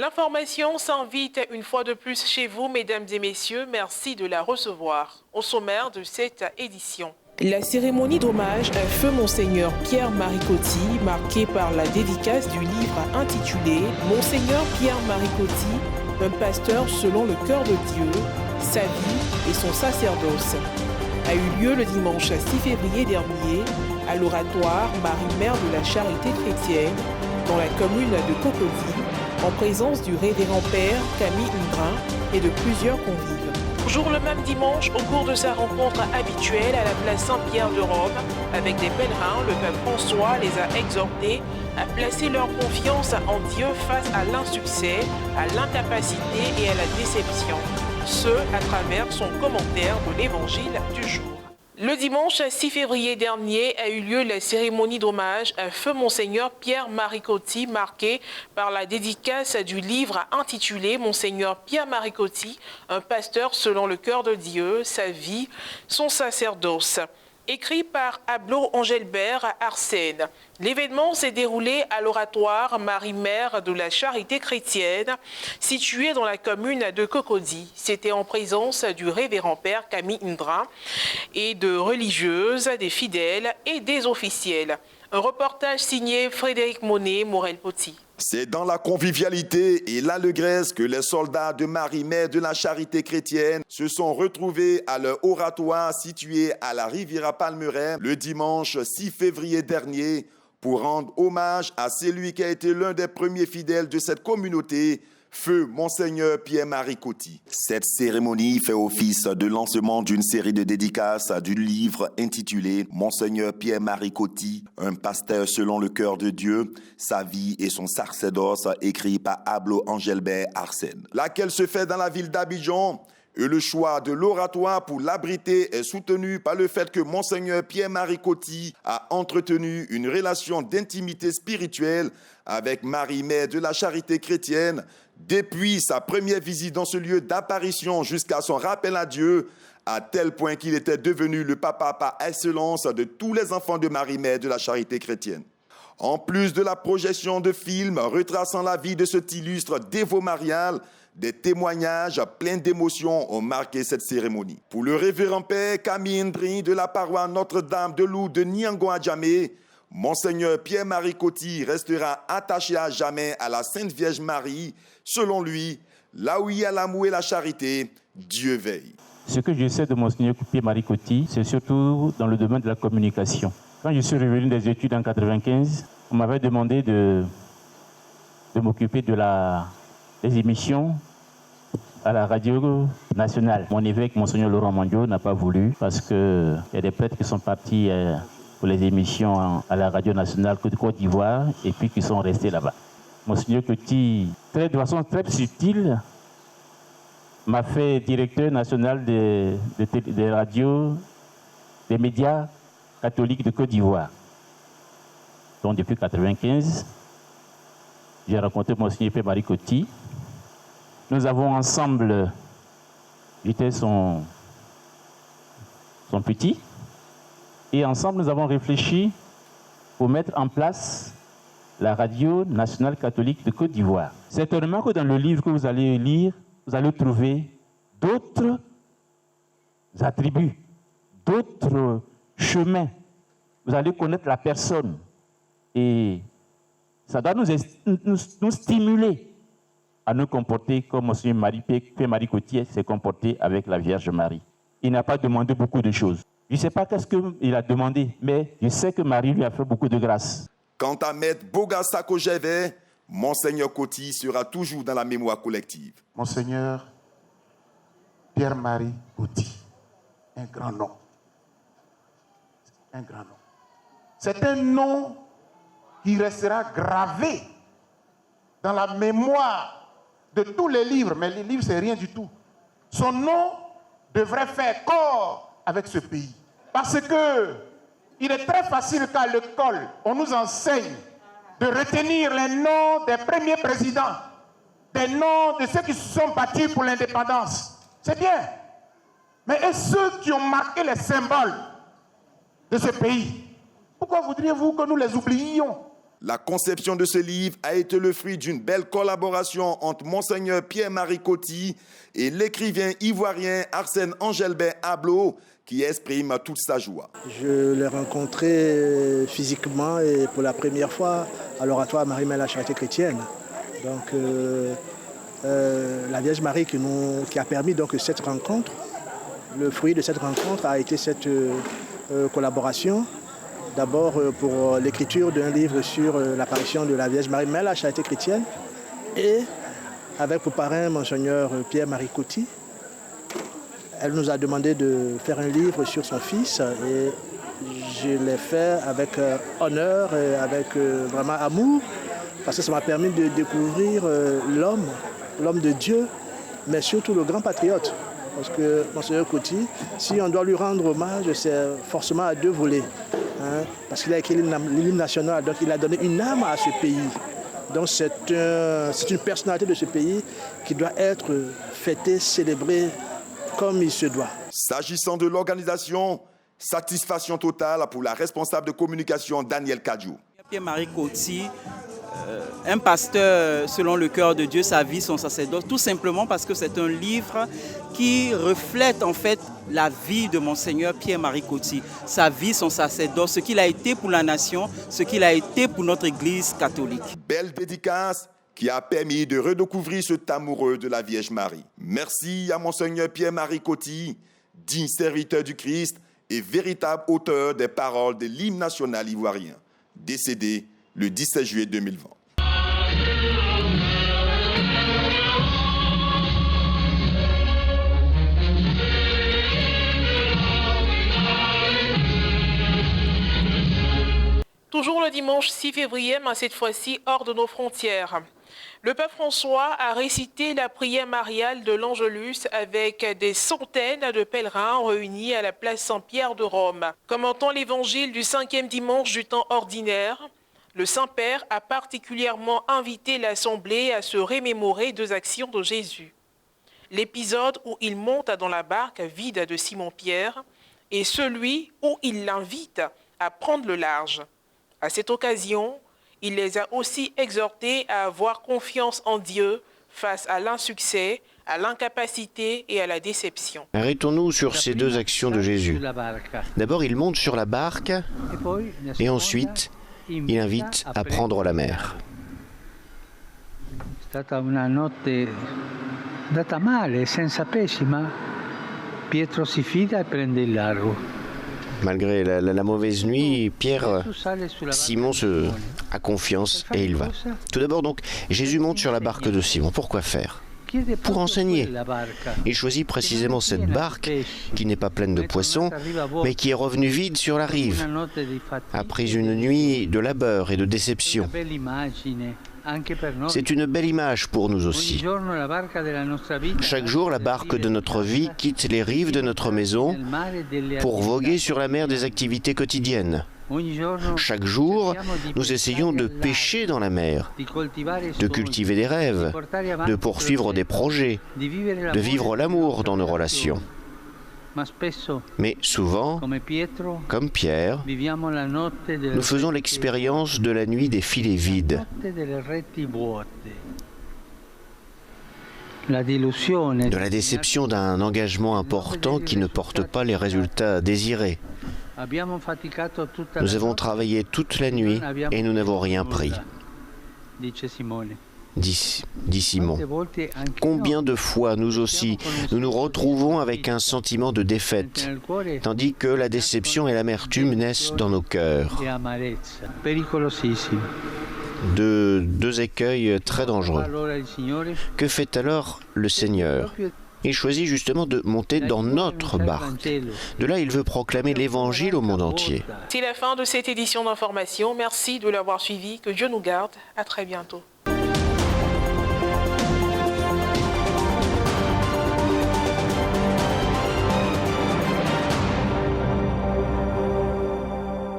L'information s'invite une fois de plus chez vous, mesdames et messieurs. Merci de la recevoir. Au sommaire de cette édition. La cérémonie d'hommage à feu Monseigneur Pierre-Marie Coty, marquée par la dédicace du livre intitulé « Monseigneur Pierre-Marie Coty, un pasteur selon le cœur de Dieu, sa vie et son sacerdoce » a eu lieu le dimanche 6 février dernier à l'oratoire Marie-Mère de la Charité chrétienne dans la commune de Cocody, en présence du révérend père Camille Ndrin et de plusieurs convives. Toujours le même dimanche, au cours de sa rencontre habituelle à la place Saint-Pierre de Rome, avec des pèlerins, le pape François les a exhortés à placer leur confiance en Dieu face à l'insuccès, à l'incapacité et à la déception. Ce, à travers son commentaire de l'évangile du jour. Le dimanche 6 février dernier a eu lieu la cérémonie d'hommage à feu Monseigneur Pierre-Marie Coty, marquée par la dédicace du livre intitulé « Monseigneur Pierre-Marie Coty, un pasteur selon le cœur de Dieu, sa vie, son sacerdoce ». Écrit par Ablo Angelbert à Arsène. L'événement s'est déroulé à l'oratoire Marie-Mère de la Charité chrétienne, situé dans la commune de Cocody. C'était en présence du révérend père Camille Ndrin et de religieuses, des fidèles et des officiels. Un reportage signé Frédéric Monet, Morel-Poti. C'est dans la convivialité et l'allégresse que les soldats de Marie-Mère de la Charité chrétienne se sont retrouvés à leur oratoire situé à la Riviera Palmeraie le dimanche 6 février dernier pour rendre hommage à celui qui a été l'un des premiers fidèles de cette communauté, feu Monseigneur Pierre-Marie Coty. Cette cérémonie fait office de lancement d'une série de dédicaces du livre intitulé « Monseigneur Pierre-Marie Coty, un pasteur selon le cœur de Dieu, sa vie et son sacerdoce » écrit par Ablo Angelbert Arsène. Laquelle se fait dans la ville d'Abidjan. Et le choix de l'oratoire pour l'abriter est soutenu par le fait que Monseigneur Pierre-Marie Coty a entretenu une relation d'intimité spirituelle avec Marie-Mère de la Charité chrétienne depuis sa première visite dans ce lieu d'apparition jusqu'à son rappel à Dieu, à tel point qu'il était devenu le papa par excellence de tous les enfants de Marie-Mère de la Charité chrétienne. En plus de la projection de films retraçant la vie de cet illustre dévot marial, des témoignages pleins d'émotions ont marqué cette cérémonie. Pour le révérend père Camille Ndrin de la paroisse Notre-Dame de Lourdes de Niango-Adjamé, Monseigneur Pierre-Marie Coty restera attaché à jamais à la Sainte Vierge Marie. Selon lui, là où il y a l'amour et la charité, Dieu veille. Ce que je sais de Monseigneur Pierre-Marie Coty, c'est surtout dans le domaine de la communication. Quand je suis revenu des études en 1995, on m'avait demandé de m'occuper des émissions à la radio nationale. Mon évêque, Monseigneur Laurent Mandio, n'a pas voulu parce qu'il y a des prêtres qui sont partis pour les émissions à la radio nationale de Côte d'Ivoire et puis qui sont restés là-bas. Monseigneur Coty, de façon très subtile, m'a fait directeur national des radios, des médias catholiques de Côte d'Ivoire. Donc depuis 1995, j'ai rencontré Monseigneur Pierre-Marie Coty. Nous avons ensemble, j'étais son petit, et ensemble nous avons réfléchi pour mettre en place la radio nationale catholique de Côte d'Ivoire. C'est étonnant que dans le livre que vous allez lire, vous allez trouver d'autres attributs, d'autres chemins. Vous allez connaître la personne et ça doit nous stimuler à nous comporter comme Monseigneur Pierre-Marie Coty s'est comporté avec la Vierge Marie. Il n'a pas demandé beaucoup de choses. Je ne sais pas qu'est-ce qu'il a demandé, mais je sais que Marie lui a fait beaucoup de grâce. Quant à Maître Bogassako Gévais, Monseigneur Coty sera toujours dans la mémoire collective. Monseigneur Pierre-Marie Coty, un grand nom. Un grand nom. C'est un nom qui restera gravé dans la mémoire de tous les livres, mais les livres, c'est rien du tout. Son nom devrait faire corps avec ce pays. Parce que il est très facile qu'à l'école, on nous enseigne de retenir les noms des premiers présidents, des noms de ceux qui se sont battus pour l'indépendance. C'est bien. Mais et ceux qui ont marqué les symboles de ce pays, pourquoi voudriez-vous que nous les oubliions? La conception de ce livre a été le fruit d'une belle collaboration entre Monseigneur Pierre-Marie Coty et l'écrivain ivoirien Arsène Angelbert Ablo, qui exprime toute sa joie. Je l'ai rencontré physiquement et pour la première fois à l'oratoire Marie-Mère la Charité chrétienne. Donc la Vierge Marie qui a permis donc cette rencontre. Le fruit de cette rencontre a été cette collaboration. D'abord pour l'écriture d'un livre sur l'apparition de la Vierge Marie-Mère la Charité chrétienne et avec pour parrain Monseigneur Pierre-Marie Coty. Elle nous a demandé de faire un livre sur son fils et je l'ai fait avec honneur et avec vraiment amour parce que ça m'a permis de découvrir l'homme de Dieu, mais surtout le grand patriote. Parce que Monseigneur Coty, si on doit lui rendre hommage, c'est forcément à deux volets. Parce qu'il a écrit l'hymne national, donc il a donné une âme à ce pays. Donc c'est une personnalité de ce pays qui doit être fêtée, célébrée comme il se doit. S'agissant de l'organisation, satisfaction totale pour la responsable de communication Daniel Kadjou. Pierre-Marie Coty, un pasteur selon le cœur de Dieu, sa vie, son sacerdoce, tout simplement parce que c'est un livre qui reflète en fait la vie de Monseigneur Pierre-Marie Coty, sa vie, son sacerdoce, ce qu'il a été pour la nation, ce qu'il a été pour notre Église catholique. Belle dédicace qui a permis de redécouvrir cet amoureux de la Vierge Marie. Merci à Monseigneur Pierre-Marie Coty, digne serviteur du Christ et véritable auteur des paroles de l'hymne national ivoirien, décédé le 17 juillet 2020. Toujours le dimanche 6 février, mais cette fois-ci hors de nos frontières. Le pape François a récité la prière mariale de l'Angelus avec des centaines de pèlerins réunis à la place Saint-Pierre de Rome. Commentant l'évangile du 5e dimanche du temps ordinaire, le Saint-Père a particulièrement invité l'Assemblée à se remémorer deux actions de Jésus. L'épisode où il monte dans la barque vide de Simon-Pierre et celui où il l'invite à prendre le large. À cette occasion, il les a aussi exhortés à avoir confiance en Dieu face à l'insuccès, à l'incapacité et à la déception. Arrêtons-nous sur ces deux actions de Jésus. D'abord, il monte sur la barque et ensuite, il invite à prendre la mer. È stata una notte data male, senza pesci, ma Pietro si fida e prende il largo. Malgré la mauvaise nuit, Simon a confiance et il va. Tout d'abord donc, Jésus monte sur la barque de Simon. Pourquoi faire ? Pour enseigner. Il choisit précisément cette barque qui n'est pas pleine de poissons, mais qui est revenue vide sur la rive, après une nuit de labeur et de déception. C'est une belle image pour nous aussi. Chaque jour, la barque de notre vie quitte les rives de notre maison pour voguer sur la mer des activités quotidiennes. Chaque jour, nous essayons de pêcher dans la mer, de cultiver des rêves, de poursuivre des projets, de vivre l'amour dans nos relations. Mais souvent, comme Pierre, nous faisons l'expérience de la nuit des filets vides. De la déception d'un engagement important qui ne porte pas les résultats désirés. Nous avons travaillé toute la nuit et nous n'avons rien pris, dit Simon. Combien de fois, nous aussi, nous nous retrouvons avec un sentiment de défaite, tandis que la déception et l'amertume naissent dans nos cœurs. Deux écueils très dangereux. Que fait alors le Seigneur ? Il choisit justement de monter dans notre barque. De là, il veut proclamer l'Évangile au monde entier. C'est la fin de cette édition d'information. Merci de l'avoir suivi. Que Dieu nous garde. À très bientôt.